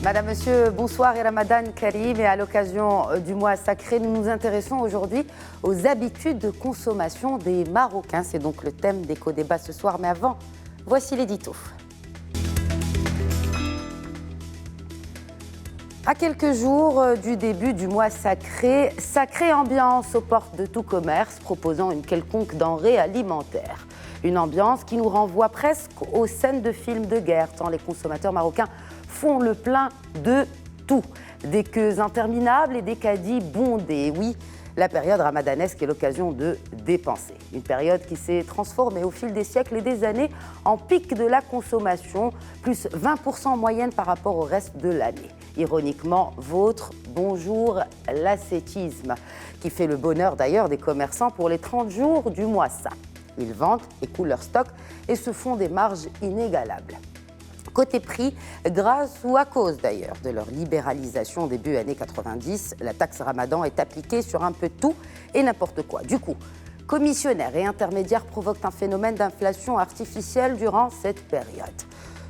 Madame, Monsieur, bonsoir et Ramadan Karim. Et à l'occasion du mois sacré, nous nous intéressons aujourd'hui aux habitudes de consommation des Marocains. C'est donc le thème d'éco-débat ce soir. Mais avant, voici l'édito. À quelques jours du début du mois sacré, sacrée ambiance aux portes de tout commerce proposant une quelconque denrée alimentaire. Une ambiance qui nous renvoie presque aux scènes de films de guerre, tant les consommateurs marocains font le plein de tout. Des queues interminables et des caddies bondés. Oui, la période ramadanesque est l'occasion de dépenser. Une période qui s'est transformée au fil des siècles et des années en pic de la consommation, plus 20% en moyenne par rapport au reste de l'année. Ironiquement, votre bonjour l'ascétisme, qui fait le bonheur d'ailleurs des commerçants pour les 30 jours du mois saint. Ils vendent, écoulent leur stock et se font des marges inégalables. Côté prix, grâce ou à cause d'ailleurs de leur libéralisation début années 90, la taxe Ramadan est appliquée sur un peu tout et n'importe quoi. Du coup, commissionnaires et intermédiaires provoquent un phénomène d'inflation artificielle durant cette période.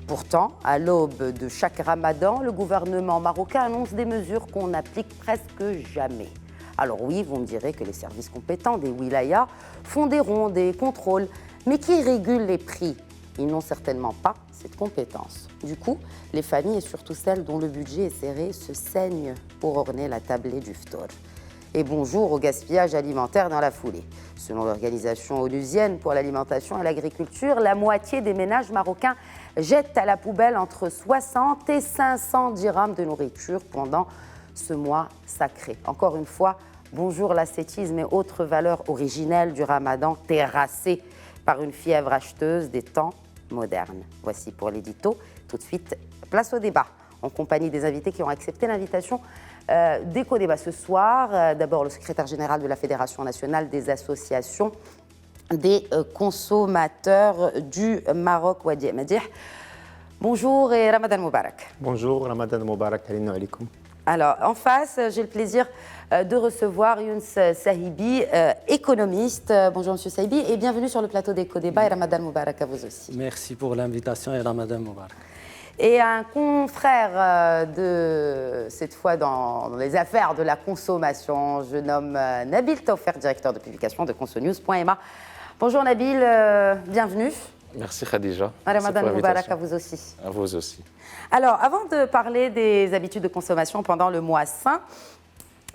Pourtant, à l'aube de chaque Ramadan, le gouvernement marocain annonce des mesures qu'on n'applique presque jamais. Alors oui, vous me direz que les services compétents des wilayas font des rondes, des contrôles, mais qui régulent les prix? Ils n'ont certainement pas cette compétence. Du coup, les familles et surtout celles dont le budget est serré se saignent pour orner la tablée du ftor. Et bonjour au gaspillage alimentaire dans la foulée. Selon l'Organisation onusienne pour l'alimentation et l'agriculture, la moitié des ménages marocains jettent à la poubelle entre 60 et 500 dirhams de nourriture pendant ce mois sacré. Encore une fois, bonjour l'ascétisme et autres valeurs originelles du ramadan terrassées par une fièvre acheteuse des temps modernes. Voici pour l'édito. Tout de suite, place au débat, en compagnie des invités qui ont accepté l'invitation d'éco-débat ce soir. D'abord, le secrétaire général de la Fédération nationale des associations des consommateurs du Maroc, Wadi Madih. Bonjour et Ramadan Moubarak. Bonjour, Ramadan Moubarak, alaikum alaikum. Alors, en face, j'ai le plaisir de recevoir Younes Sahibi, économiste. Bonjour, Monsieur Sahibi, et bienvenue sur le plateau d'éco-débat et Ramadan Moubarak à vous aussi. Merci pour l'invitation et Ramadan Moubarak. Et un confrère cette fois dans les affaires de la consommation, je nomme Nabil Taoufer, directeur de publication de consonews.ma. Bonjour Nabil, bienvenue. Merci Khadija. Ramadan Moubarak à vous aussi. À vous aussi. Alors, avant de parler des habitudes de consommation pendant le mois saint,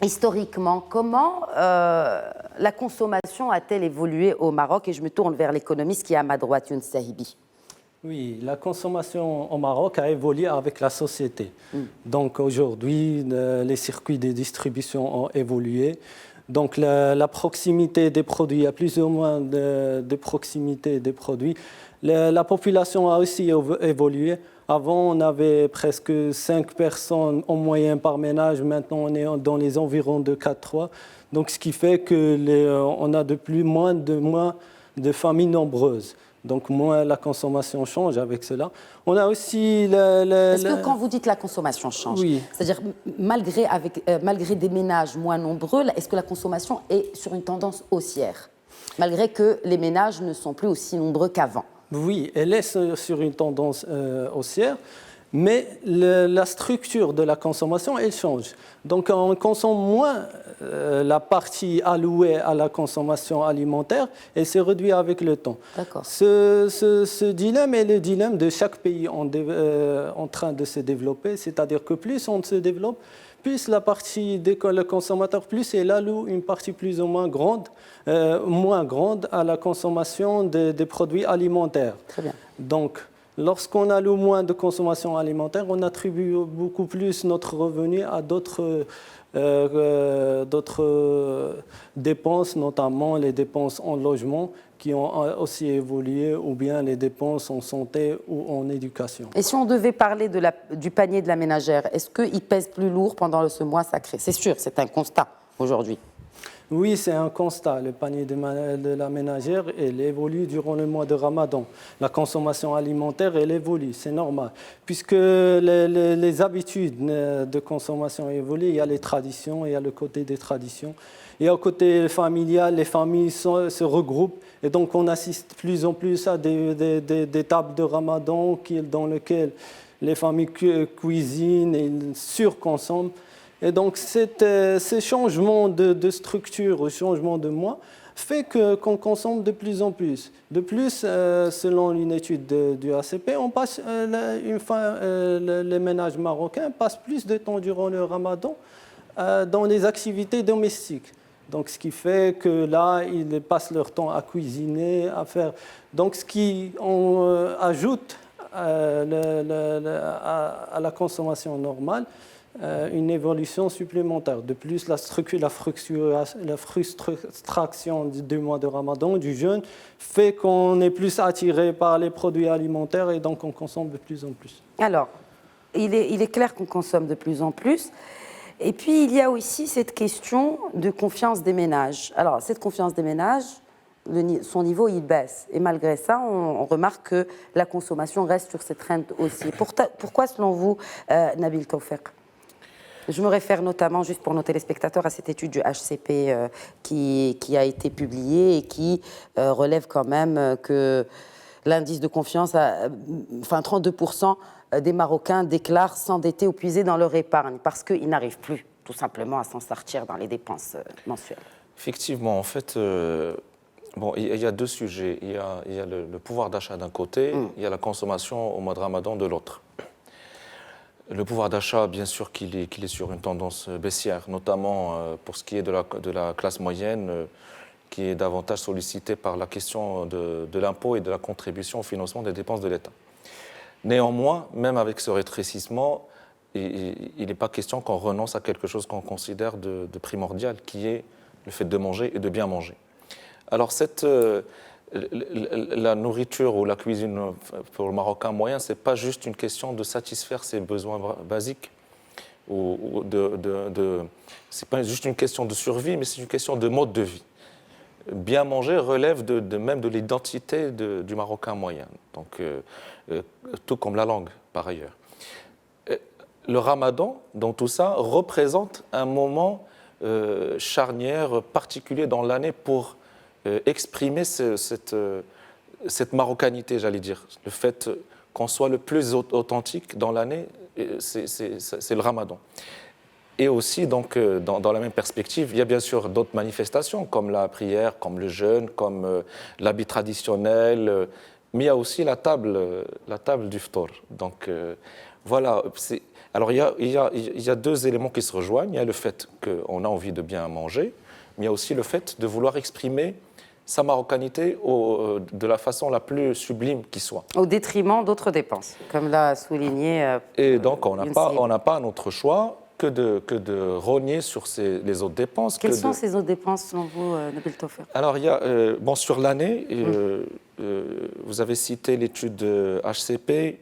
historiquement, comment la consommation a-t-elle évolué au Maroc? Et je me tourne vers l'économiste qui est à ma droite, Younes Sahibi. Oui, la consommation au Maroc a évolué avec la société. Donc aujourd'hui, les circuits de distribution ont évolué. Donc la proximité des produits, il y a plus ou moins de proximité des produits. La population a aussi évolué. Avant, on avait presque 5 personnes en moyenne par ménage. Maintenant, on est dans les environs de 4-3. Donc, ce qui fait qu'on a moins de familles nombreuses. Donc, moins la consommation change avec cela. On a aussi... Est-ce que quand vous dites la consommation change, oui. C'est-à-dire malgré des ménages moins nombreux, est-ce que la consommation est sur une tendance haussière, malgré que les ménages ne sont plus aussi nombreux qu'avant? Oui, elle est sur une tendance haussière, mais la structure de la consommation, elle change. Donc, on consomme moins la partie allouée à la consommation alimentaire et c'est réduit avec le temps. D'accord. Ce dilemme est le dilemme de chaque pays en train de se développer, c'est-à-dire que plus on se développe, plus la partie le consommateur, plus il alloue une partie plus ou moins grande à la consommation des produits alimentaires. Très bien. Donc, lorsqu'on alloue moins de consommation alimentaire, on attribue beaucoup plus notre revenu à d'autres dépenses, notamment les dépenses en logement qui ont aussi évolué, ou bien les dépenses en santé ou en éducation. Et si on devait parler du panier de la ménagère, est-ce qu'il pèse plus lourd pendant ce mois sacré? C'est sûr, c'est un constat aujourd'hui. Oui, c'est un constat. Le panier de la ménagère, elle évolue durant le mois de Ramadan. La consommation alimentaire, elle évolue, c'est normal. Puisque les habitudes de consommation évoluent, il y a les traditions, il y a le côté des traditions. Et au côté familial, les familles se regroupent. Et donc, on assiste plus en plus à des tables de Ramadan dans lesquelles les familles cuisinent et surconsomment. Et donc, ces changements de structure, changement de moi, fait qu'on consomme de plus en plus. De plus, selon une étude du ACP, les ménages marocains passent plus de temps durant le ramadan dans les activités domestiques. Donc, ce qui fait que là, ils passent leur temps à cuisiner, à faire. Donc, ce qui ajoute à la consommation normale une évolution supplémentaire. De plus, la frustration du mois de Ramadan, du jeûne, fait qu'on est plus attiré par les produits alimentaires et donc on consomme de plus en plus. Alors, il est clair qu'on consomme de plus en plus. Et puis, il y a aussi cette question de confiance des ménages. Alors, cette confiance des ménages, son niveau, il baisse. Et malgré ça, on remarque que la consommation reste sur cette trend aussi. Pourquoi, selon vous, Nabil Tawfik ? Je me réfère notamment, juste pour nos téléspectateurs, à cette étude du HCP qui a été publiée et qui relève quand même que l'indice de confiance, 32% des Marocains déclarent s'endetter ou puiser dans leur épargne parce qu'ils n'arrivent plus, tout simplement, à s'en sortir dans les dépenses mensuelles. Effectivement, en fait, il y a deux sujets. Il y a le pouvoir d'achat d'un côté, il y a la consommation au mois de Ramadan de l'autre. Le pouvoir d'achat, bien sûr qu'il est sur une tendance baissière, notamment pour ce qui est de la classe moyenne, qui est davantage sollicitée par la question de l'impôt et de la contribution au financement des dépenses de l'État. Néanmoins, même avec ce rétrécissement, il n'est pas question qu'on renonce à quelque chose qu'on considère de primordial, qui est le fait de manger et de bien manger. Alors, la nourriture ou la cuisine pour le Marocain moyen, ce n'est pas juste une question de satisfaire ses besoins basiques. Ce n'est pas juste une question de survie, mais c'est une question de mode de vie. Bien manger relève même de l'identité du Marocain moyen, donc, tout comme la langue, par ailleurs. Le Ramadan, dans tout ça, représente un moment charnière particulier dans l'année pour exprimer cette marocanité, j'allais dire. Le fait qu'on soit le plus authentique dans l'année, c'est le Ramadan. Et aussi, donc, dans la même perspective, il y a bien sûr d'autres manifestations, comme la prière, comme le jeûne, comme l'habit traditionnel, mais il y a aussi la table du ftor. Donc, voilà. Alors, il y a deux éléments qui se rejoignent. Il y a le fait qu'on a envie de bien manger, mais il y a aussi le fait de vouloir exprimer sa marocanité de la façon la plus sublime qui soit. Au détriment d'autres dépenses, comme l'a souligné. Et donc, on n'a pas un autre choix que de rogner sur les autres dépenses. Quelles sont ces autres dépenses, selon vous, Nabil Tawfik ? Alors, il y a, sur l'année, vous avez cité l'étude HCP,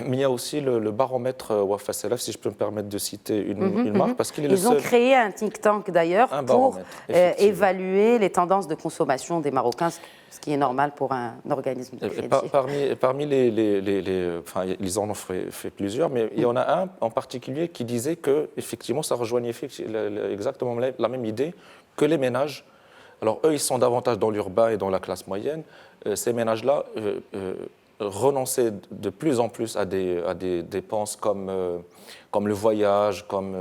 mais il y a aussi le baromètre Wafa Salaf, si je peux me permettre de citer une marque, parce qu'il est le seul. Ils ont créé un think tank d'ailleurs pour évaluer les tendances de consommation des Marocains, ce qui est normal pour un organisme de crédit. Parmi ils en ont fait plusieurs, mais il y en a un en particulier qui disait que effectivement, ça rejoignait exactement la même idée que les ménages. Alors eux, ils sont davantage dans l'urbain et dans la classe moyenne. Ces ménages-là renoncer de plus en plus à des dépenses comme le voyage, comme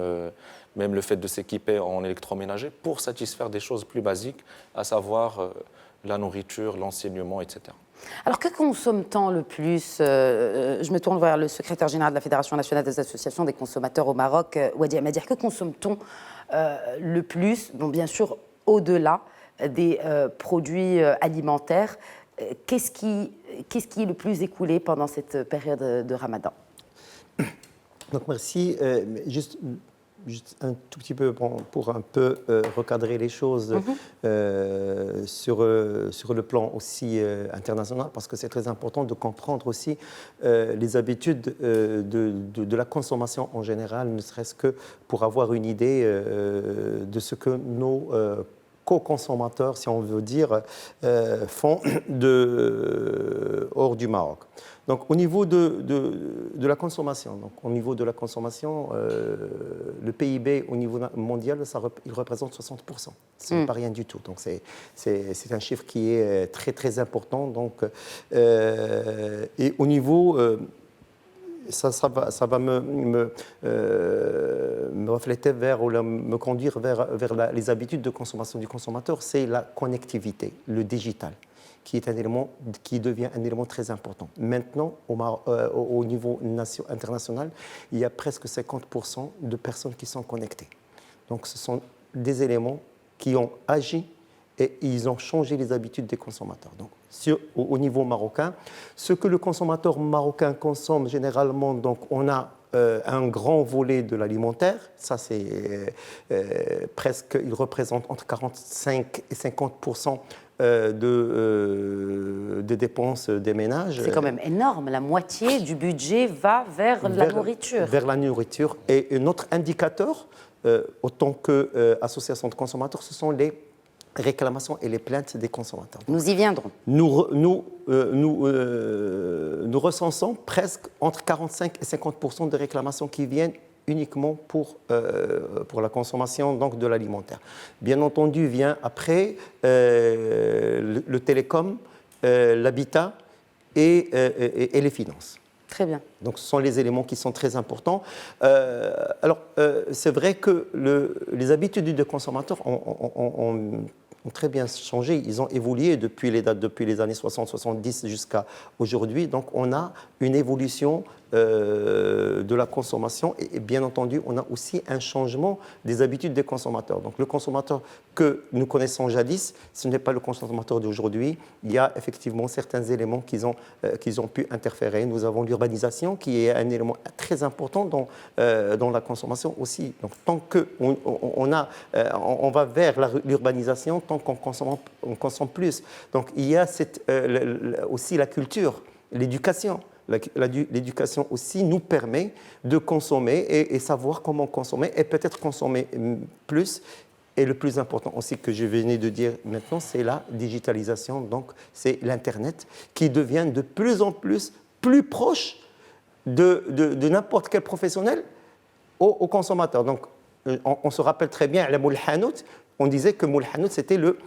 même le fait de s'équiper en électroménager pour satisfaire des choses plus basiques, à savoir la nourriture, l'enseignement, etc. Alors que consomme-t-on le plus Je me tourne vers le secrétaire général de la Fédération nationale des associations des consommateurs au Maroc, Wadi Amadir. Que consomme-t-on le plus? Bon, bien sûr, au-delà des produits alimentaires, qu'est-ce qui est le plus écoulé pendant cette période de Ramadan? Donc merci. Juste un tout petit peu pour un peu recadrer les choses sur le plan aussi international, parce que c'est très important de comprendre aussi les habitudes de la consommation en général, ne serait-ce que pour avoir une idée de ce que nos co-consommateurs, si on veut dire, font hors du Maroc. Donc, au niveau de la consommation, le PIB au niveau mondial, il représente 60%. Ce n'est pas rien du tout. Donc, c'est un chiffre qui est très, très important. Donc, et au niveau ça va me refléter me conduire vers les habitudes de consommation du consommateur, c'est la connectivité, le digital, qui devient un élément très important. Maintenant, au niveau international, il y a presque 50% de personnes qui sont connectées. Donc ce sont des éléments qui ont agi et ils ont changé les habitudes des consommateurs. Donc, au niveau marocain, ce que le consommateur marocain consomme généralement, donc on a un grand volet de l'alimentaire, ça c'est presque, il représente entre 45 et 50% des dépenses des ménages. C'est quand même énorme, la moitié du budget va vers la nourriture. Vers la nourriture. Et notre indicateur, autant qu'association de consommateurs, ce sont les réclamations et les plaintes des consommateurs. Nous y viendrons. Nous recensons presque entre 45 et 50% de réclamations qui viennent uniquement pour la consommation donc, de l'alimentaire. Bien entendu, vient après le télécom, l'habitat et les finances. Très bien. Donc, ce sont les éléments qui sont très importants. C'est vrai que les habitudes des consommateurs ont très bien changé. Ils ont évolué depuis les années 60-70 jusqu'à aujourd'hui. Donc, on a une évolution de la consommation et bien entendu, on a aussi un changement des habitudes des consommateurs. Donc, le consommateur que nous connaissons jadis, ce n'est pas le consommateur d'aujourd'hui. Il y a effectivement certains éléments qu'ils ont pu interférer. Nous avons l'urbanisation qui est un élément très important dans la consommation aussi. Donc, tant qu'on va vers l'urbanisation, tant qu'on consomme plus. Donc, il y a aussi la culture, l'éducation. L'éducation aussi nous permet de consommer et savoir comment consommer et peut-être consommer plus. Et le plus important aussi que je venais de dire maintenant, c'est la digitalisation. Donc, c'est l'Internet qui devient de plus en plus proche de n'importe quel professionnel au consommateur. Donc, on se rappelle très bien, la Moul Hanout, on disait que Moul Hanout, c'était le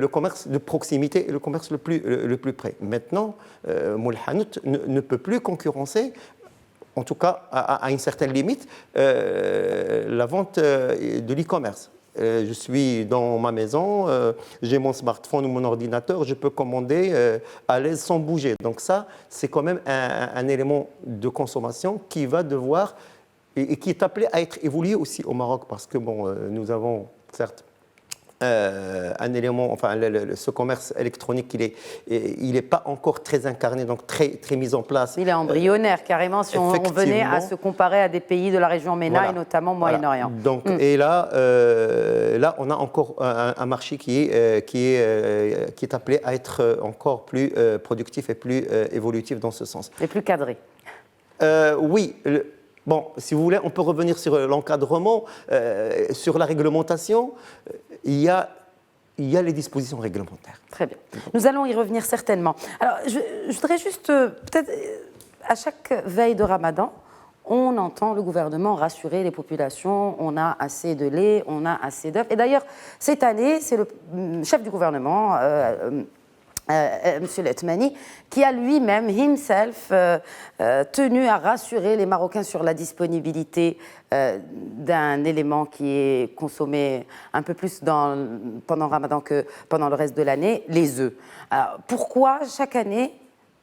commerce de proximité et le commerce le plus près. Maintenant, Moul Hanout ne peut plus concurrencer, en tout cas à une certaine limite, la vente de l'e-commerce. Je suis dans ma maison, j'ai mon smartphone ou mon ordinateur, je peux commander à l'aise sans bouger. Donc ça, c'est quand même un élément de consommation qui va devoir et qui est appelé à être évolué aussi au Maroc parce que nous avons certes un élément, enfin ce commerce électronique, il n'est pas encore très incarné, donc très mis en place. Il est embryonnaire carrément si on venait à se comparer à des pays de la région MENA voilà. Et notamment Moyen-Orient. Voilà. Donc, et là, on a encore un marché qui est appelé à être encore plus productif et plus évolutif dans ce sens. Et plus cadré. Oui. Bon, si vous voulez, on peut revenir sur l'encadrement, sur la réglementation. Il y a les dispositions réglementaires. Très bien. Nous allons y revenir certainement. Alors, je voudrais juste, peut-être, à chaque veille de Ramadan, on entend le gouvernement rassurer les populations, on a assez de lait, on a assez d'œufs. Et d'ailleurs, cette année, c'est le chef du gouvernement, M. Letmani, qui a lui-même, tenu à rassurer les Marocains sur la disponibilité d'un élément qui est consommé un peu plus pendant Ramadan que pendant le reste de l'année, les œufs. Alors, pourquoi chaque année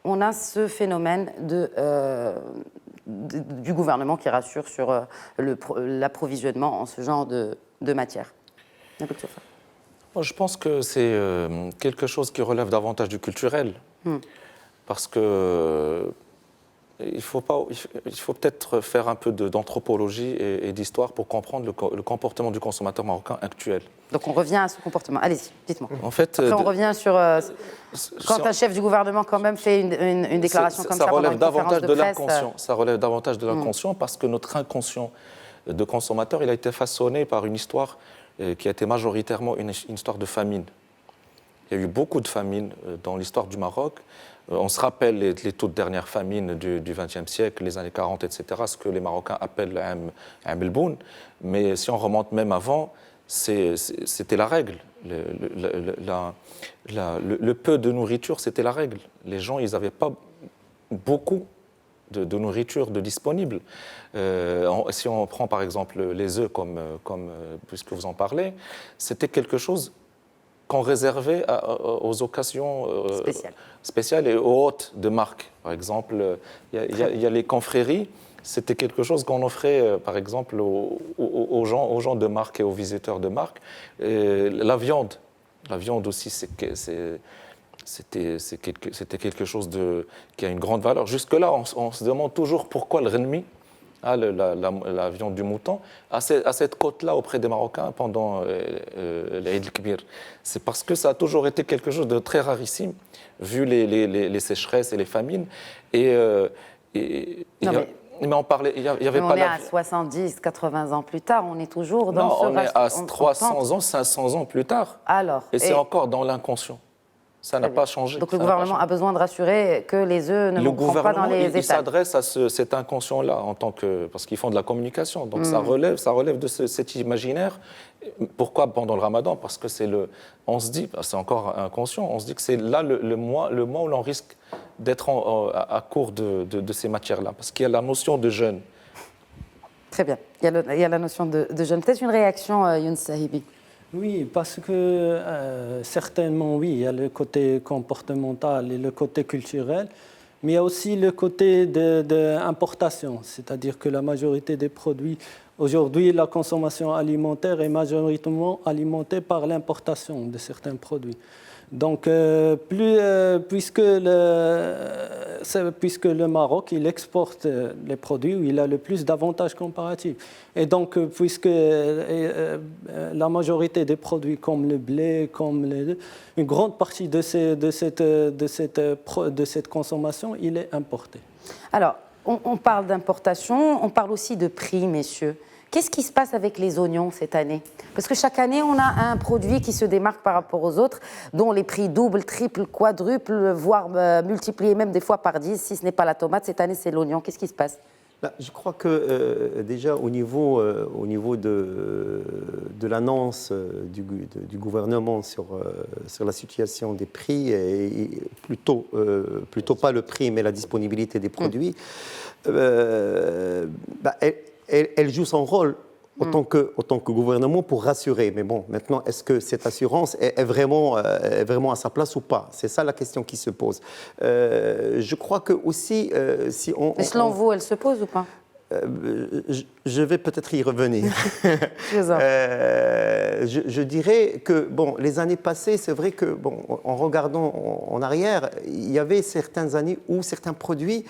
on a ce phénomène du gouvernement qui rassure sur l'approvisionnement en ce genre de matière? Je pense que c'est quelque chose qui relève davantage du culturel, parce que il faut peut-être faire un peu d'anthropologie et d'histoire pour comprendre le comportement du consommateur marocain actuel. Donc on revient à ce comportement. Allez-y, dites-moi. En fait, après, on revient sur quand un chef du gouvernement quand même fait une déclaration comme ça pendant une conférence de presse. Ça relève davantage de l'inconscient parce que notre inconscient de consommateur, il a été façonné par une histoire qui a été majoritairement une histoire de famine. Il y a eu beaucoup de famines dans l'histoire du Maroc. On se rappelle les toutes dernières famines du XXe siècle, les années 40, etc., ce que les Marocains appellent Am el-Boun. Mais si on remonte même avant, c'était la règle. Le peu de nourriture, c'était la règle. Les gens, ils n'avaient pas beaucoup de nourriture de disponible. Si on prend par exemple les œufs, puisque vous en parlez, c'était quelque chose qu'on réservait aux occasions spéciales et aux hôtes de marque. Par exemple, il y a les confréries. C'était quelque chose qu'on offrait, par exemple, aux gens de marque et aux visiteurs de marque. Et la viande aussi, c'était quelque chose qui a une grande valeur. Jusque-là, on se demande toujours pourquoi le renmi, la viande du mouton, a cette cote-là auprès des Marocains pendant l'Eid el-Kbir. C'est parce que ça a toujours été quelque chose de très rarissime, vu les sécheresses et les famines. Mais on parlait, il y avait on pas est à 70, 80 ans plus tard, on est toujours dans ce... Non, on est à 300 ans, 500 ans plus tard. Alors, et c'est encore dans l'inconscient. Ça n'a pas changé. Donc le gouvernement a besoin de rassurer que les œufs ne manqueront pas dans les étals. Il s'adresse à cet inconscient-là parce qu'ils font de la communication. Donc ça relève de cet imaginaire. Pourquoi pendant le Ramadan? Parce que on se dit, c'est encore inconscient, on se dit que c'est là le mois où l'on risque d'être à court de ces matières-là. Parce qu'il y a la notion de jeûne. Très bien. Il y a la notion de jeûne. Peut-être une réaction, Younous Sahibi. Oui, parce que certainement, oui, il y a le côté comportemental et le côté culturel, mais il y a aussi le côté d'importation, c'est-à-dire que la majorité des produits, aujourd'hui, la consommation alimentaire est majoritairement alimentée par l'importation de certains produits. Donc, puisque le Maroc, il exporte les produits où il a le plus d'avantages comparatifs. Et donc, puisque la majorité des produits comme le blé, une grande partie de cette consommation, il est importé. Alors, on parle d'importation, on parle aussi de prix, messieurs. Qu'est-ce qui se passe avec les oignons cette année? Parce que chaque année, on a un produit qui se démarque par rapport aux autres, dont les prix doublent, triplent, quadruplent, voire multipliés même des fois par 10, si ce n'est pas la tomate. Cette année, c'est l'oignon. Qu'est-ce qui se passe? Je crois que déjà au niveau de l'annonce du gouvernement sur la situation des prix, et plutôt pas le prix, mais la disponibilité des produits, elle joue son rôle autant que gouvernement pour rassurer. Mais bon, maintenant, est-ce que cette assurance est vraiment à sa place ou pas? C'est ça la question qui se pose. Je crois que aussi, si on... Et selon vous, elle se pose ou pas? Je vais peut-être y revenir. Je dirais que les années passées, c'est vrai que en regardant en arrière, il y avait certaines années où certains produits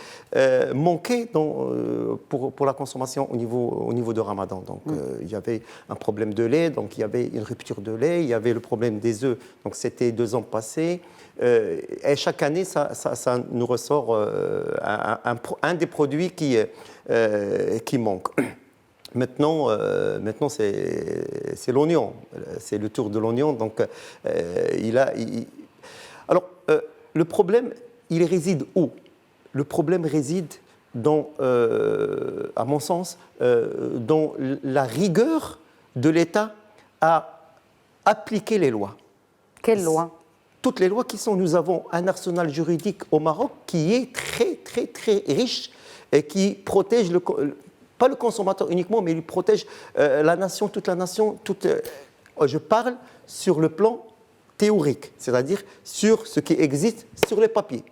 manquaient pour la consommation au niveau de Ramadan. Donc il y avait un problème de lait, donc il y avait une rupture de lait, il y avait le problème des œufs. Donc c'était 2 ans passés. Et chaque année, ça nous ressort un des produits qui manque. Maintenant c'est l'oignon, c'est le tour de l'oignon. Donc, Alors, le problème, il réside où? Le problème réside à mon sens, dans la rigueur de l'État à appliquer les lois. Quelles lois? Toutes les lois qui sont. Nous avons un arsenal juridique au Maroc qui est très, très, très riche et qui protège pas le consommateur uniquement, mais il protège la nation, toute la nation. Je parle sur le plan théorique, c'est-à-dire sur ce qui existe sur les papiers.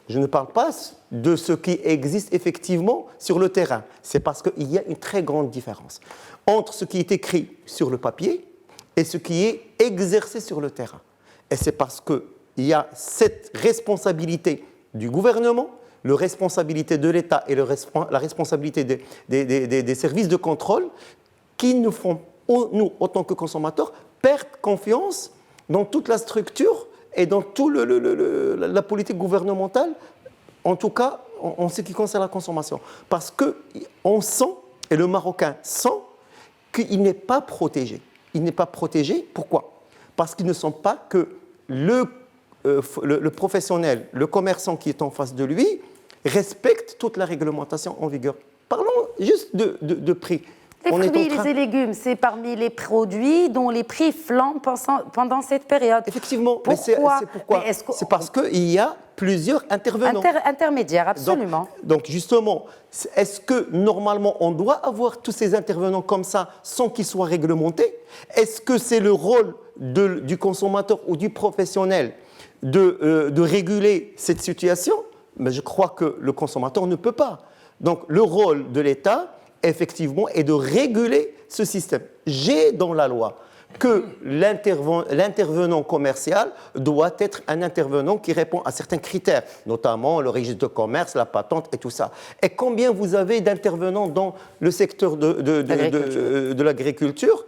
Je ne parle pas de ce qui existe effectivement sur le terrain. C'est parce qu'il y a une très grande différence entre ce qui est écrit sur le papier et ce qui est exercé sur le terrain. Et c'est parce qu'il y a cette responsabilité du gouvernement, la responsabilité de l'État et la responsabilité des services de contrôle qui nous font, nous, en tant que consommateurs, perdre confiance dans toute la structure et dans toute la politique gouvernementale, en tout cas en ce qui concerne la consommation. Parce qu'on sent, et le Marocain sent, qu'il n'est pas protégé. Il n'est pas protégé, pourquoi? Parce qu'ils ne sont pas que le professionnel, le commerçant qui est en face de lui, respecte toute la réglementation en vigueur. Parlons juste de prix. Les on est en fruits train... et légumes, c'est parmi les produits dont les prix flambent pendant cette période. Effectivement, pourquoi? C'est pourquoi? C'est parce qu'il y a plusieurs intervenants. Intermédiaires, absolument. Donc justement, est-ce que normalement on doit avoir tous ces intervenants comme ça sans qu'ils soient réglementés? Est-ce que c'est le rôle du consommateur ou du professionnel de réguler cette situation? Mais je crois que le consommateur ne peut pas. Donc le rôle de l'État, effectivement, est de réguler ce système. J'ai dans la loi que l'intervenant commercial doit être un intervenant qui répond à certains critères, notamment le registre de commerce, la patente et tout ça. Et combien vous avez d'intervenants dans le secteur de l'agriculture,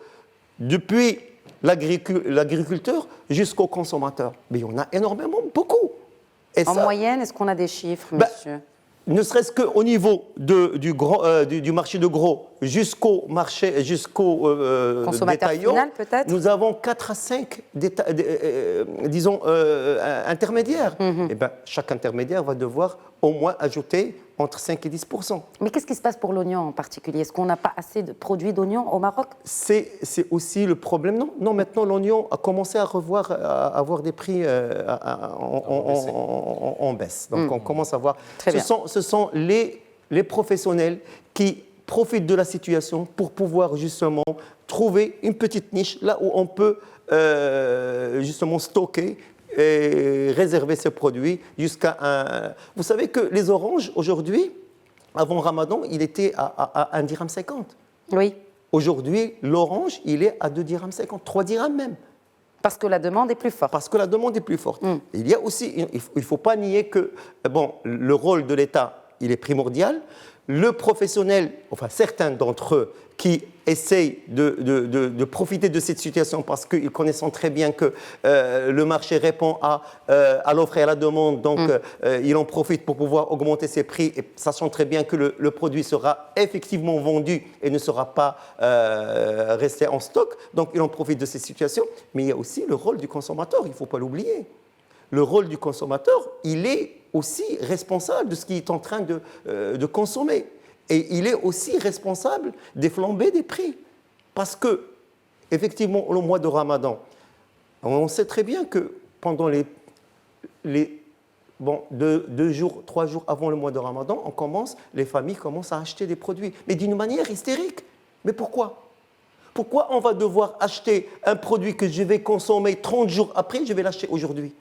depuis l'agriculteur jusqu'au consommateur? Mais il y en a énormément, beaucoup. Et en moyenne, est-ce qu'on a des chiffres, monsieur? Ne serait-ce qu'au niveau du marché de gros jusqu'au consommateur détaillant, final, peut-être, nous avons 4 à 5 intermédiaires. Et chaque intermédiaire va devoir au moins ajouter entre 5 et 10%. Mais qu'est-ce qui se passe pour l'oignon en particulier? Est-ce qu'on n'a pas assez de produits d'oignons au Maroc? C'est aussi le problème. Non, maintenant l'oignon a commencé à avoir des prix en baisse. Donc on commence à voir. Ce sont les professionnels qui profitent de la situation pour pouvoir justement trouver une petite niche là où on peut justement stocker et réserver ces produits jusqu'à un... Vous savez que les oranges, aujourd'hui, avant Ramadan, il était à 1,50 dirham. Oui. Aujourd'hui, l'orange, il est à 2,50 dirhams, 3 dirhams même. Parce que la demande est plus forte. Parce que la demande est plus forte. Il y a aussi, il ne faut pas nier que le rôle de l'État, il est primordial. Le professionnel, enfin certains d'entre eux, qui essayent de profiter de cette situation parce qu'ils connaissent très bien que le marché répond à l'offre et à la demande, donc ils en profitent pour pouvoir augmenter ses prix, et sachant très bien que le produit sera effectivement vendu et ne sera pas resté en stock, donc ils en profitent de cette situation. Mais il y a aussi le rôle du consommateur, il ne faut pas l'oublier. Le rôle du consommateur, il est aussi responsable de ce qu'il est en train de consommer. Et il est aussi responsable des flambées des prix. Parce que, effectivement, au mois de Ramadan, on sait très bien que pendant les 2 jours, 3 jours avant le mois de Ramadan, les familles commencent à acheter des produits. Mais d'une manière hystérique. Mais pourquoi? Pourquoi on va devoir acheter un produit que je vais consommer 30 jours après, je vais l'acheter aujourd'hui?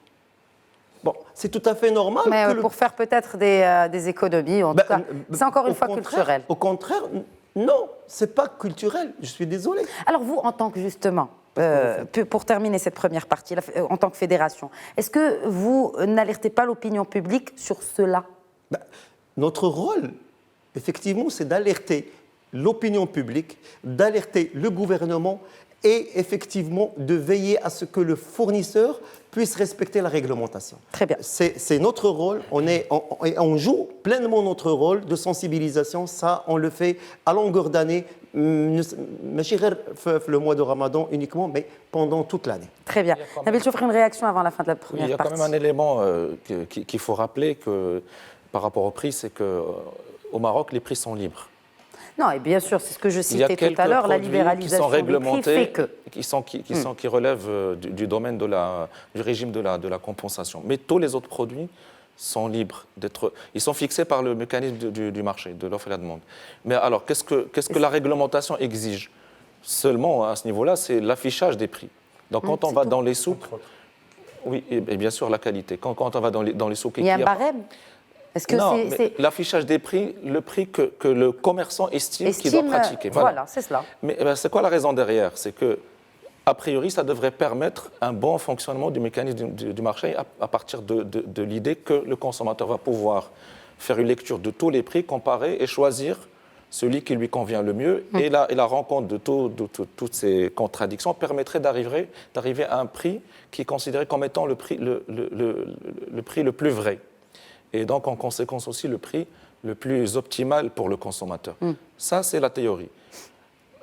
Bon, c'est tout à fait normal. Mais pour faire peut-être des économies, en tout cas, c'est encore une fois culturel. Au contraire, non, c'est pas culturel, je suis désolé. Alors vous, en tant que justement, pour terminer cette première partie, en tant que fédération, est-ce que vous n'alertez pas l'opinion publique sur cela? Notre rôle, effectivement, c'est d'alerter l'opinion publique, d'alerter le gouvernement et effectivement de veiller à ce que le fournisseur puisse respecter la réglementation. Très bien. C'est notre rôle, on joue pleinement notre rôle de sensibilisation, ça on le fait à longueur d'année, le mois de Ramadan uniquement, mais pendant toute l'année. Très bien. Nabil Choufri, une réaction avant la fin de la première partie. Il y a quand même un élément qu'il faut rappeler que, par rapport au prix, c'est qu'au Maroc, les prix sont libres. Non, et bien sûr, c'est ce que je citais tout à l'heure, la libéralisation du prix fait que... qui relèvent du domaine du régime de la compensation. Mais tous les autres produits sont libres d'être... Ils sont fixés par le mécanisme du marché, de l'offre et la demande. Mais alors, qu'est-ce que la réglementation exige? Seulement, à ce niveau-là, c'est l'affichage des prix. Donc, quand on va dans les souks... Oui, et bien sûr, la qualité. Quand on va dans les souks... Il y a un barème? Non, mais l'affichage des prix, le prix que le commerçant estime qu'il doit pratiquer. Voilà, c'est cela. Mais c'est quoi la raison derrière? C'est que, a priori, ça devrait permettre un bon fonctionnement du mécanisme du marché à partir de l'idée que le consommateur va pouvoir faire une lecture de tous les prix, comparer et choisir celui qui lui convient le mieux. Et la rencontre de toutes ces contradictions permettrait d'arriver à un prix qui est considéré comme étant le prix le plus vrai. Et donc, en conséquence aussi, le prix le plus optimal pour le consommateur. Ça, c'est la théorie.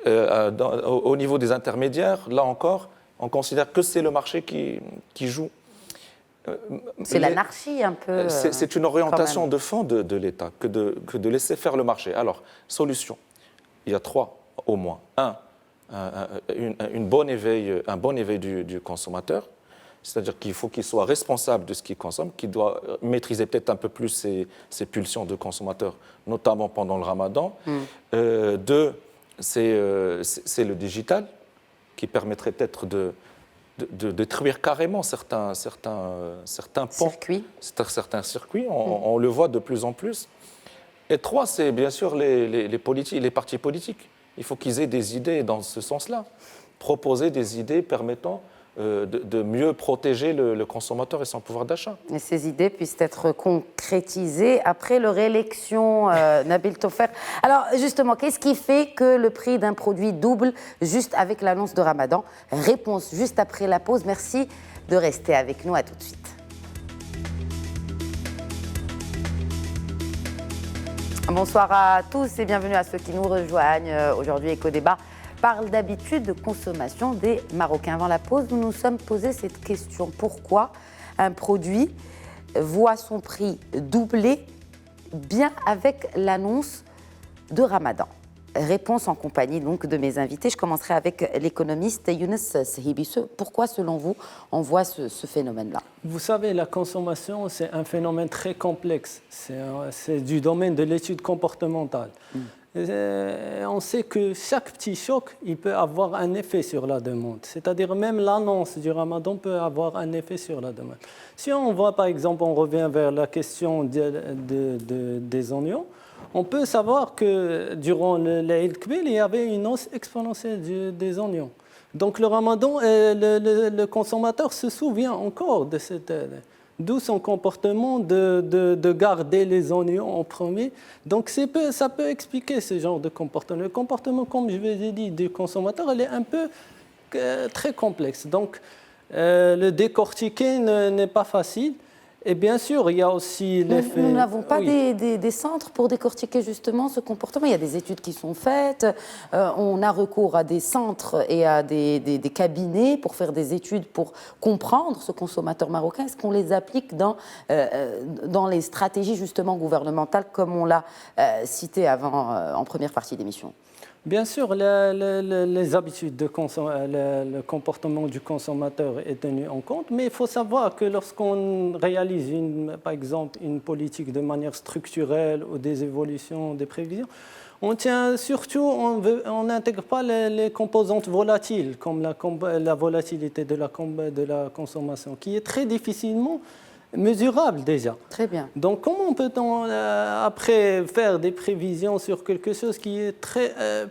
Au niveau des intermédiaires, là encore, on considère que c'est le marché qui joue. C'est l'anarchie un peu. C'est une orientation de fond de l'État que de laisser faire le marché. Alors, solution. Il y a 3 au moins. Un bon éveil du consommateur, c'est-à-dire qu'il faut qu'il soit responsable de ce qu'il consomme, qu'il doit maîtriser peut-être un peu plus ses pulsions de consommateur, notamment pendant le ramadan. Deux, c'est le digital, qui permettrait peut-être de détruire carrément certains ponts, certains circuits. On le voit de plus en plus. Et trois, c'est bien sûr les partis politiques. Il faut qu'ils aient des idées dans ce sens-là, proposer des idées permettant de mieux protéger le consommateur et son pouvoir d'achat. Et ces idées puissent être concrétisées après leur élection, Nabil Tofer. Alors justement, qu'est-ce qui fait que le prix d'un produit double juste avec l'annonce de Ramadan? Réponse juste après la pause. Merci de rester avec nous. À tout de suite. Bonsoir à tous et bienvenue à ceux qui nous rejoignent. Aujourd'hui, Éco-Débat parle d'habitude de consommation des Marocains. Avant la pause, nous nous sommes posé cette question. Pourquoi un produit voit son prix doubler bien avec l'annonce de Ramadan? Réponse en compagnie donc de mes invités. Je commencerai avec l'économiste Younes Sehibi. Pourquoi, selon vous, on voit ce phénomène-là? Vous savez, la consommation, c'est un phénomène très complexe. C'est du domaine de l'étude comportementale. On sait que chaque petit choc, il peut avoir un effet sur la demande. C'est-à-dire même l'annonce du Ramadan peut avoir un effet sur la demande. Si on voit, par exemple, on revient vers la question des oignons, on peut savoir que durant l'Aïd Kbir, il y avait une hausse exponentielle des oignons. Donc le Ramadan, le consommateur se souvient encore de cette... D'où son comportement de garder les oignons en premier. Donc ça peut expliquer ce genre de comportement. Le comportement, comme je vous ai dit, du consommateur, il est un peu très complexe. Donc le décortiquer n'est pas facile. Et bien sûr, il y a aussi l'effet... Nous n'avons pas des centres pour décortiquer justement ce comportement. Il y a des études qui sont faites. On a recours à des centres et à des cabinets pour faire des études pour comprendre ce consommateur marocain. Est-ce qu'on les applique dans les stratégies justement gouvernementales comme on l'a cité avant en première partie d'émission? Bien sûr, les habitudes le comportement du consommateur est tenu en compte, mais il faut savoir que lorsqu'on réalise, par exemple, une politique de manière structurelle ou des évolutions, des prévisions, on n'intègre pas les composantes volatiles, comme la volatilité de la consommation, qui est très difficilement mesurable déjà. Très bien. Donc comment peut-on après faire des prévisions sur quelque chose qui est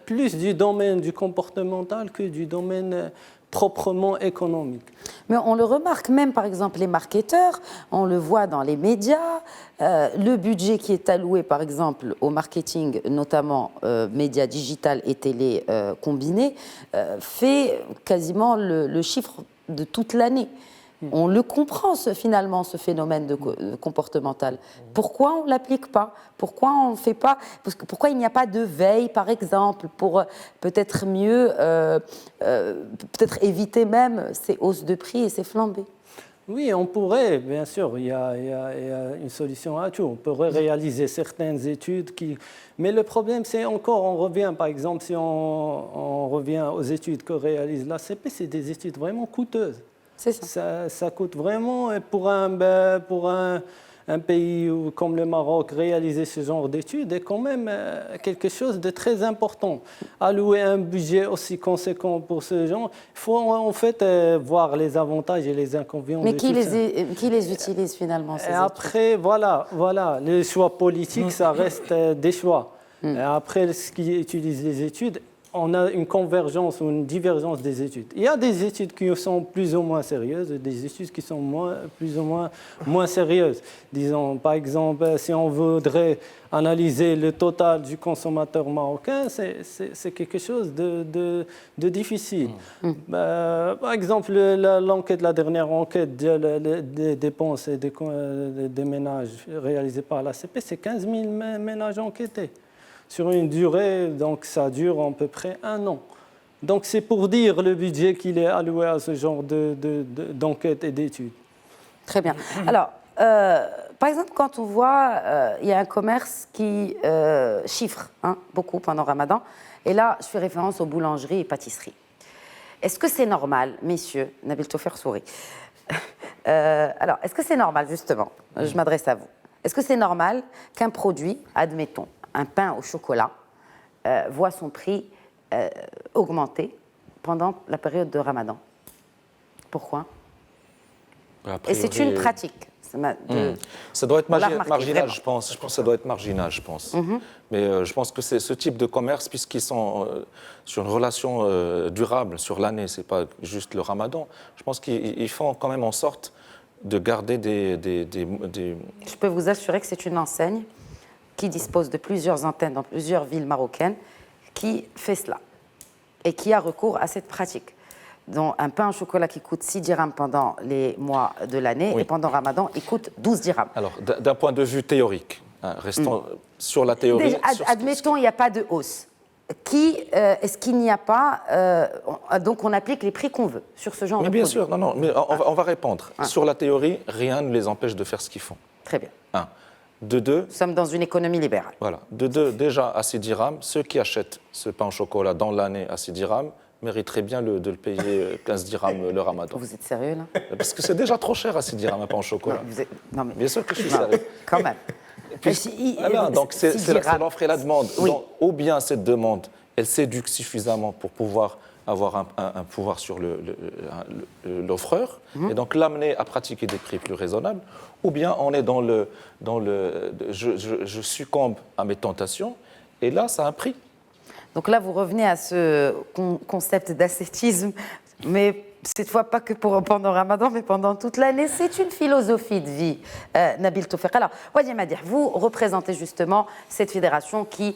plus du domaine du comportemental que du domaine proprement économique? Mais on le remarque même, par exemple, les marketeurs, on le voit dans les médias, le budget qui est alloué, par exemple, au marketing, notamment médias digital et télé combinés, fait quasiment le chiffre de toute l'année. On le comprend finalement, ce phénomène comportemental. Pourquoi on ne l'applique pas? Pourquoi on ne fait pas? Pourquoi il n'y a pas de veille, par exemple, pour peut-être mieux, peut-être éviter même ces hausses de prix et ces flambées? Oui, on pourrait, bien sûr, il y a une solution à tout. On pourrait réaliser certaines études Mais le problème, c'est encore, on revient, par exemple, si on revient aux études que réalise l'ACP, c'est des études vraiment coûteuses. C'est ça. Ça coûte vraiment, pour un pays comme le Maroc, réaliser ce genre d'études est quand même quelque chose de très important. Allouer un budget aussi conséquent pour ce genre, il faut en fait voir les avantages et les inconvénients. Mais qui les utilise finalement, ces études? Après, voilà, les choix politiques, ça reste des choix. Et après, ce qui utilise les études, on a une convergence ou une divergence des études. Il y a des études qui sont plus ou moins sérieuses et des études qui sont plus ou moins sérieuses. Disons, par exemple, si on voudrait analyser le total du consommateur marocain, c'est quelque chose de difficile. Par exemple, la dernière enquête des dépenses et des ménages réalisée par l'ACP, c'est 15 000 ménages enquêtés. Sur une durée, donc ça dure à peu près 1 an. Donc c'est pour dire le budget qu'il est alloué à ce genre d'enquête et d'études. Très bien. Alors, par exemple, quand on voit, il y a un commerce qui chiffre beaucoup pendant Ramadan, et là, je fais référence aux boulangeries et pâtisseries. Est-ce que c'est normal, messieurs, Nabil Toffer sourit, alors, est-ce que c'est normal, justement, je m'adresse à vous, est-ce que c'est normal qu'un produit, admettons, un pain au chocolat, voit son prix augmenter pendant la période de Ramadan? Pourquoi? Et c'est une pratique. Ça doit être marginal, vraiment. je pense. Je pense que ça doit être marginal, je pense. Mais je pense que c'est ce type de commerce, puisqu'ils sont sur une relation durable sur l'année, c'est pas juste le Ramadan. Je pense qu'ils font quand même en sorte de garder des... Je peux vous assurer que c'est une enseigne qui dispose de plusieurs antennes dans plusieurs villes marocaines qui fait cela et qui a recours à cette pratique. Donc, un pain au chocolat qui coûte 6 dirhams pendant les mois de l'année, et pendant Ramadan, il coûte 12 dirhams. Alors, d'un point de vue théorique, restons sur la théorie... Déjà, admettons, il n'y a pas de hausse. Est-ce qu'il n'y a pas... donc, on applique les prix qu'on veut sur ce genre de produit. Bien sûr, non, mais on va répondre. Sur la théorie, rien ne les empêche de faire ce qu'ils font. Très bien. De deux... Nous sommes dans une économie libérale. Voilà. De deux, déjà, à 6 dirhams, ceux qui achètent ce pain au chocolat dans l'année à 6 dirhams, mériterait bien de le payer 15 dirhams le Ramadan. Vous êtes sérieux, là? Parce que c'est déjà trop cher à 6 dirhams un pain au chocolat. Non, mais... Bien sûr que je suis sérieux. Quand même. Donc c'est l'offre et la demande. Oui. Donc, ou bien cette demande, elle s'éduque suffisamment pour pouvoir avoir un pouvoir sur l'offreur, et donc l'amener à pratiquer des prix plus raisonnables, ou bien on est dans le je succombe à mes tentations, et là ça a un prix. Donc là, vous revenez à ce concept d'ascétisme, mais cette fois pas que pendant Ramadan, mais pendant toute l'année. C'est une philosophie de vie, Nabil Toffer. Alors, Wadi Madir, vous représentez justement cette fédération qui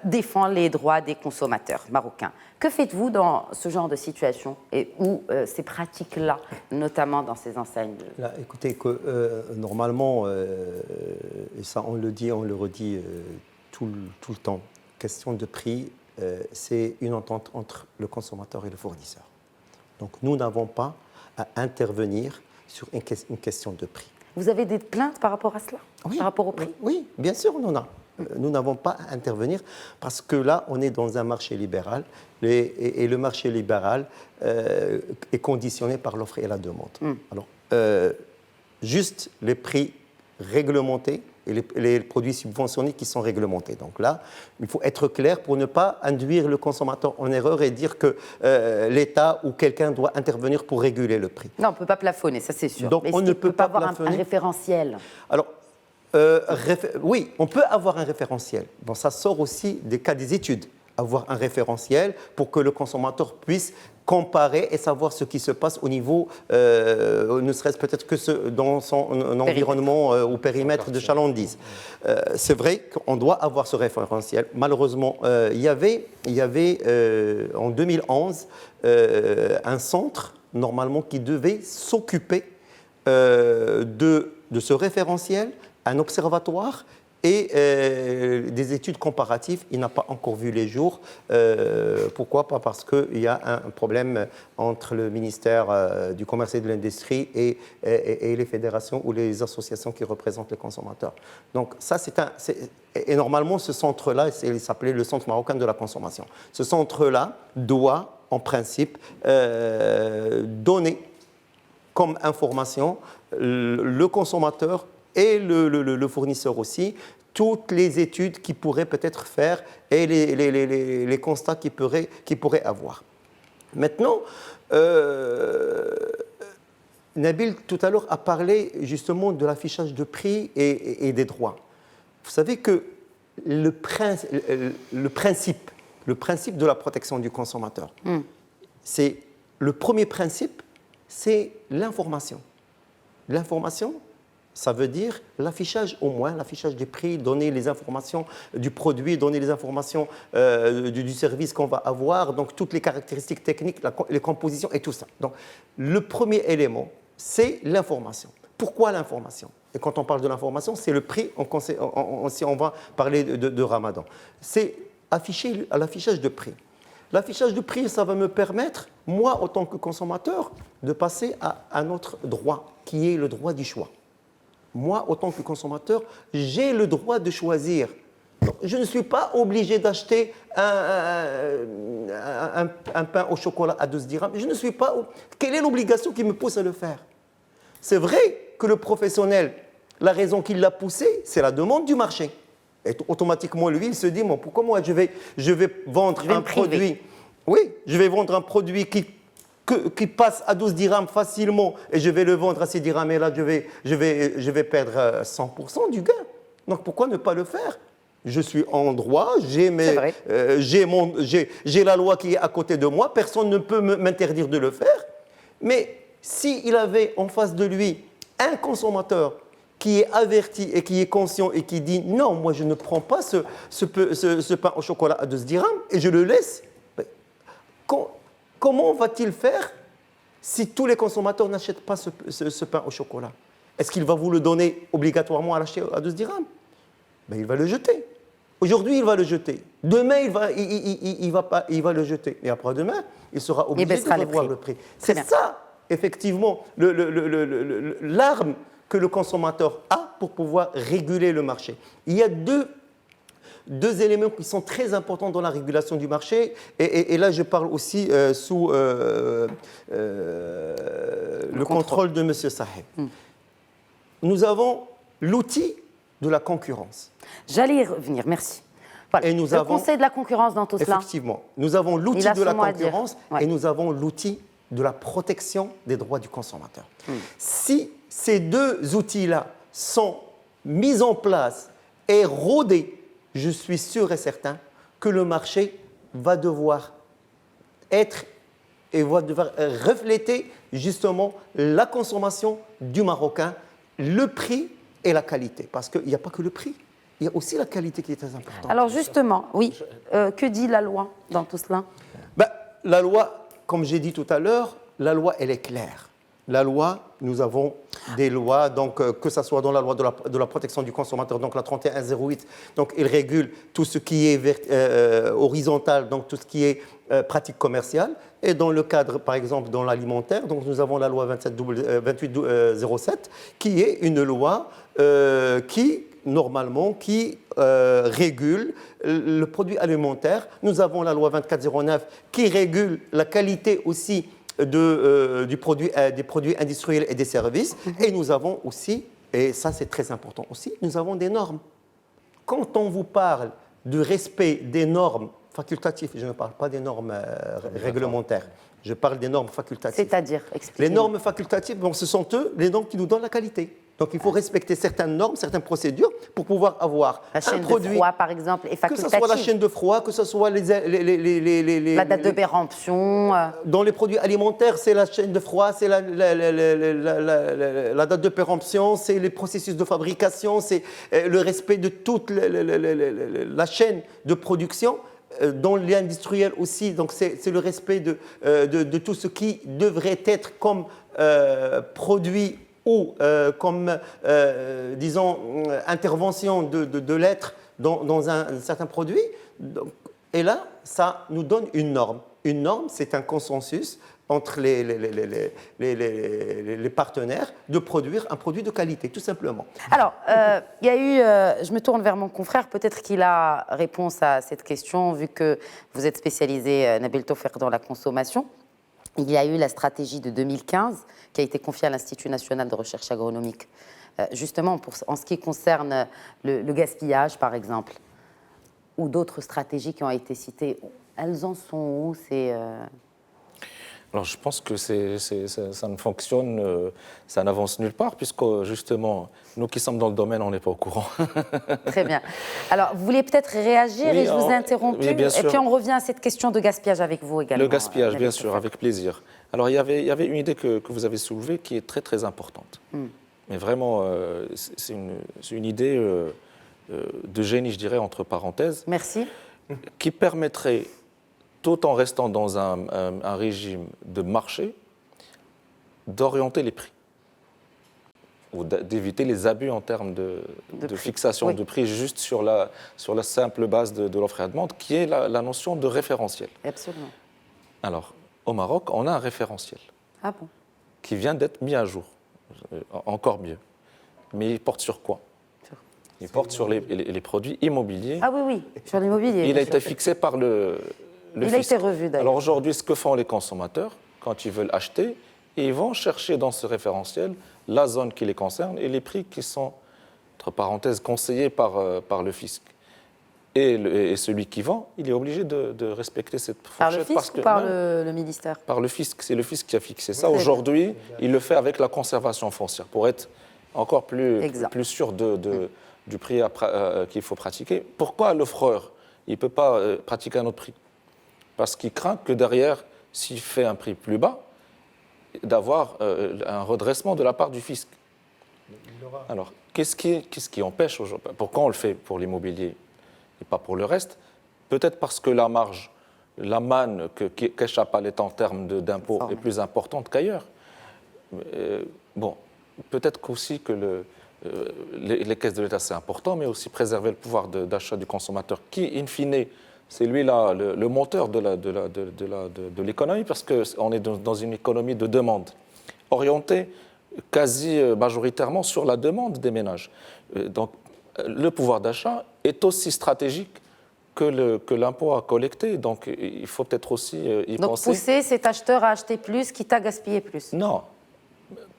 défend les droits des consommateurs marocains. Que faites-vous dans ce genre de situation et où ces pratiques-là, notamment dans ces enseignes Là, écoutez, normalement, et ça on le dit, on le redit tout le temps, question de prix, c'est une entente entre le consommateur et le fournisseur. Donc nous n'avons pas à intervenir sur une question de prix. Vous avez des plaintes par rapport à cela? Oui, par rapport au prix? Oui, bien sûr, on en a. Nous n'avons pas à intervenir parce que là, on est dans un marché libéral et le marché libéral est conditionné par l'offre et la demande. Alors, juste les prix réglementés et les produits subventionnés qui sont réglementés. Donc là, il faut être clair pour ne pas induire le consommateur en erreur et dire que l'État ou quelqu'un doit intervenir pour réguler le prix. Non, on ne peut pas plafonner, ça c'est sûr. Donc mais on ne peut pas avoir un référentiel. Alors, oui, on peut avoir un référentiel. Bon, ça sort aussi des cas des études. Avoir un référentiel pour que le consommateur puisse comparer et savoir ce qui se passe au niveau, ne serait-ce peut-être que dans son environnement ou périmètre de chalandise. C'est vrai qu'on doit avoir ce référentiel. Malheureusement, il y avait en 2011 un centre normalement qui devait s'occuper de ce référentiel, un observatoire et des études comparatives. Il n'a pas encore vu les jours. Pourquoi? Pas parce qu'il y a un problème entre le ministère du Commerce et de l'Industrie et les fédérations ou les associations qui représentent les consommateurs. Donc ça, et normalement, ce centre-là, il s'appelait le Centre marocain de la consommation. Ce centre-là doit, en principe, donner comme information le consommateur et le fournisseur aussi, toutes les études qu'il pourrait peut-être faire et les constats qu'il pourrait avoir. Maintenant, Nabil, tout à l'heure, a parlé justement de l'affichage de prix et des droits. Vous savez que le principe de la protection du consommateur, c'est le premier principe, c'est l'information. L'information, ça veut dire l'affichage au moins, l'affichage des prix, donner les informations du produit, donner les informations du service qu'on va avoir, donc toutes les caractéristiques techniques, les compositions et tout ça. Donc le premier élément, c'est l'information. Pourquoi l'information? Et quand on parle de l'information, c'est le prix, si on va parler de Ramadan. C'est l'affichage de prix. L'affichage de prix, ça va me permettre, moi, en tant que consommateur, de passer à un autre droit, qui est le droit du choix. moi, autant que consommateur, j'ai le droit de choisir. Donc, je ne suis pas obligé d'acheter un pain au chocolat à 12 dirhams. Je ne suis pas. Quelle est l'obligation qui me pousse à le faire? C'est vrai que le professionnel, la raison qui l'a poussé, c'est la demande du marché. Et automatiquement, lui, il se dit, bon, pourquoi moi je vais vendre un produit? Oui, je vais vendre un produit qui passe à 12 dirhams facilement et je vais le vendre à 6 dirhams et là, je vais perdre 100% du gain. Donc, pourquoi ne pas le faire? Je suis en droit, j'ai la loi qui est à côté de moi, personne ne peut m'interdire de le faire. Mais s'il avait en face de lui un consommateur qui est averti et qui est conscient et qui dit non, moi je ne prends pas ce pain au chocolat à 12 dirhams et je le laisse, comment va-t-il faire si tous les consommateurs n'achètent pas ce pain au chocolat? Est-ce qu'il va vous le donner obligatoirement à l'acheter à 12 dirhams? Il va le jeter. Aujourd'hui, il va le jeter. Demain, il va le jeter. Et après-demain, il sera obligé de revoir le prix. C'est ça, effectivement, l'arme que le consommateur a pour pouvoir réguler le marché. Il y a deux éléments qui sont très importants dans la régulation du marché. Et là, je parle aussi sous le contrôle de M. Saheb. Nous avons l'outil de la concurrence. J'allais y revenir, merci. Voilà. Et le Conseil de la concurrence dans tout cela. Effectivement, nous avons l'outil de la concurrence et nous avons l'outil de la protection des droits du consommateur. Si ces deux outils-là sont mis en place et rodés, je suis sûr et certain que le marché va devoir être et va devoir refléter justement la consommation du Marocain, le prix et la qualité. Parce qu'il n'y a pas que le prix, il y a aussi la qualité qui est très importante. Alors justement, oui, que dit la loi dans tout cela? La loi, comme j'ai dit tout à l'heure, la loi, elle est claire. La loi, nous avons des lois, donc, que ce soit dans la loi de la protection du consommateur, donc la 3108, donc elle régule tout ce qui est horizontal, donc tout ce qui est pratique commerciale. Et dans le cadre, par exemple, dans l'alimentaire, donc nous avons la loi 2807, qui est une loi qui régule le produit alimentaire. Nous avons la loi 2409 qui régule la qualité aussi des produits industriels et des services. Et nous avons aussi, et ça c'est très important aussi, nous avons des normes. Quand on vous parle du respect des normes facultatives, je ne parle pas des normes réglementaires, je parle des normes facultatives. C'est-à-dire, expliquez-moi. Les normes facultatives, ce sont les normes qui nous donnent la qualité. Donc il faut respecter certaines normes, certaines procédures pour pouvoir avoir un produit. La chaîne de froid, par exemple, est facultative. Que ce soit la chaîne de froid, que ce soit la date de péremption. Dans les produits alimentaires, c'est la chaîne de froid, c'est la date de péremption, c'est les processus de fabrication, c'est le respect de toute la chaîne de production. Dans l'industriel aussi, donc c'est le respect de tout ce qui devrait être comme produit ou comme, disons, intervention de l'être dans un certain produit. Et là, ça nous donne une norme. Une norme, c'est un consensus entre les partenaires de produire un produit de qualité, tout simplement. Alors, il y a eu, je me tourne vers mon confrère, peut-être qu'il a réponse à cette question, vu que vous êtes spécialisé, Nabil Toffer, dans la consommation. Il y a eu la stratégie de 2015 qui a été confiée à l'Institut national de recherche agronomique, justement en ce qui concerne le gaspillage, par exemple, ou d'autres stratégies qui ont été citées. Elles en sont où Alors je pense que ça ne fonctionne, ça n'avance nulle part, puisque justement, nous qui sommes dans le domaine, on n'est pas au courant. Très bien. Alors, vous vouliez peut-être réagir et je vous ai interrompu. Oui, bien sûr. Et puis on revient à cette question de gaspillage avec vous également. Le gaspillage, bien sûr, avec plaisir. Alors il y avait une idée que vous avez soulevée qui est très très importante. Mais vraiment, c'est une idée de génie, je dirais, entre parenthèses. Merci. Qui permettrait, tout en restant dans un régime de marché, d'orienter les prix ou d'éviter les abus en termes de fixation de prix juste sur la simple base de l'offre et la demande, qui est la notion de référentiel. Absolument. Alors, au Maroc, on a un référentiel Ah bon. qui vient d'être mis à jour, encore mieux. Mais il porte sur quoi? Il porte sur les produits immobiliers. Ah oui, oui, sur l'immobilier. Il a été fixé par le Il fisc. a été revu d'ailleurs. Alors aujourd'hui, ce que font les consommateurs, quand ils veulent acheter, ils vont chercher dans ce référentiel la zone qui les concerne et les prix qui sont, entre parenthèses, conseillés par le fisc. Et celui qui vend, il est obligé de respecter cette fourchette. Par le fisc ou par le ministère? Par le fisc, c'est le fisc qui a fixé ça. Oui. Aujourd'hui, il le fait avec la conservation foncière pour être encore plus sûr du prix qu'il faut pratiquer. Pourquoi l'offreur, il ne peut pas pratiquer un autre prix? Parce qu'il craint que derrière, s'il fait un prix plus bas, d'avoir un redressement de la part du fisc. Alors, qu'est-ce qui empêche aujourd'hui? Pourquoi on le fait pour l'immobilier et pas pour le reste? Peut-être parce que la marge, la manne qu'échappe à l'État en termes d'impôts est plus importante qu'ailleurs. Bon, peut-être aussi que les caisses de l'État, c'est important, mais aussi préserver le pouvoir d'achat du consommateur, qui, in fine, c'est lui-là le moteur de l'économie, parce qu'on est dans une économie de demande, orientée quasi majoritairement sur la demande des ménages. Donc, le pouvoir d'achat est aussi stratégique que l'impôt à collecter. Donc, il faut peut-être aussi y penser. Donc, pousser cet acheteur à acheter plus, quitte à gaspiller plus. Non.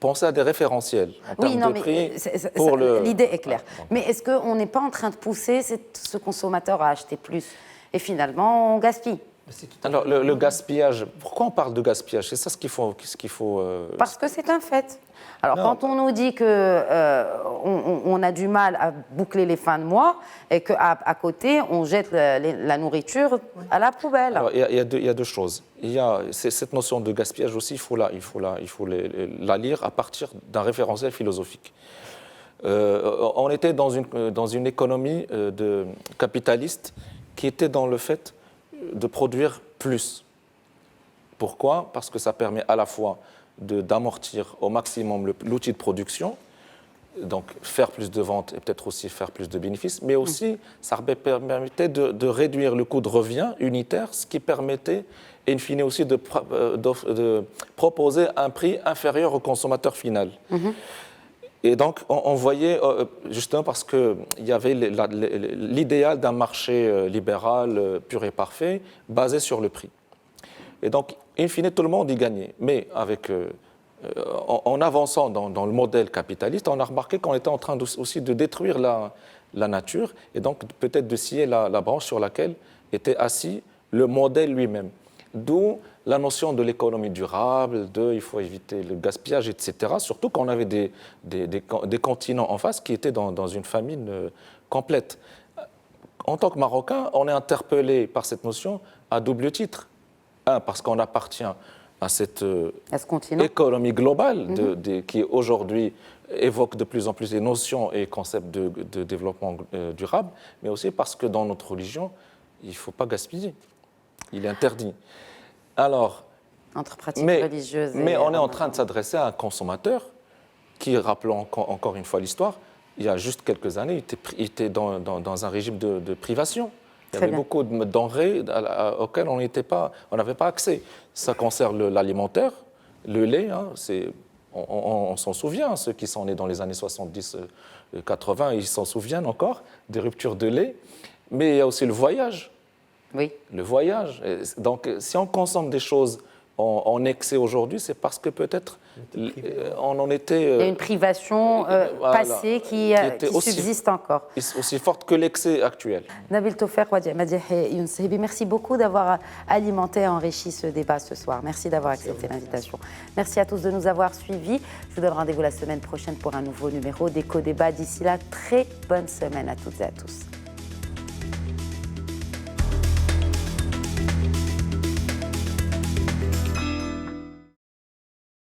Pensez à des référentiels en termes de prix. L'idée est claire. Mais est-ce qu'on n'est pas en train de pousser ce consommateur à acheter plus? Et finalement, on gaspille. Alors, le gaspillage, pourquoi on parle de gaspillage? C'est ça ce qu'il faut. Parce que c'est un fait. Alors, quand on nous dit qu'on a du mal à boucler les fins de mois et qu'à côté, on jette la nourriture à la poubelle. Alors, il y a deux choses. Il y a cette notion de gaspillage aussi, il faut la lire à partir d'un référentiel philosophique. On était dans une économie capitaliste qui était dans le fait de produire plus. Pourquoi? Parce que ça permet à la fois d'amortir au maximum l'outil de production, donc faire plus de ventes et peut-être aussi faire plus de bénéfices, mais aussi ça permettait de réduire le coût de revient unitaire, ce qui permettait, in fine aussi, de proposer un prix inférieur au consommateur final. Et donc, on voyait, justement parce qu'il y avait l'idéal d'un marché libéral pur et parfait, basé sur le prix. Et donc, in fine, tout le monde y gagnait. Mais en avançant dans le modèle capitaliste, on a remarqué qu'on était en train aussi de détruire la nature et donc peut-être de scier la branche sur laquelle était assis le modèle lui-même. D'où la notion de l'économie durable, il faut éviter le gaspillage, etc. Surtout quand on avait des continents en face qui étaient dans une famine complète. En tant que Marocain, on est interpellé par cette notion à double titre. Un, parce qu'on appartient à cette économie globale qui aujourd'hui évoque de plus en plus les notions et concepts de développement durable, mais aussi parce que dans notre religion, il ne faut pas gaspiller. Il est interdit. Alors, entre pratiques religieuses mais on est en train de s'adresser à un consommateur qui, rappelons encore une fois l'histoire, il y a juste quelques années, il était dans un régime de privation. Il y avait beaucoup de denrées auxquelles on n'avait pas accès. Ça concerne l'alimentaire, le lait, on s'en souvient, ceux qui sont nés dans les années 70-80, ils s'en souviennent encore, des ruptures de lait. Mais il y a aussi le voyage. Oui. Le voyage. Donc, si on consomme des choses en excès aujourd'hui, c'est parce que peut-être on en était... il y a une privation passée qui subsiste encore. Aussi forte que l'excès actuel. Nabil Tofer, Madih Younsehibi, merci beaucoup d'avoir alimenté et enrichi ce débat ce soir. Merci d'avoir accepté l'invitation. Merci à tous de nous avoir suivis. Je vous donne rendez-vous la semaine prochaine pour un nouveau numéro d'Éco-Débat. D'ici là, très bonne semaine à toutes et à tous.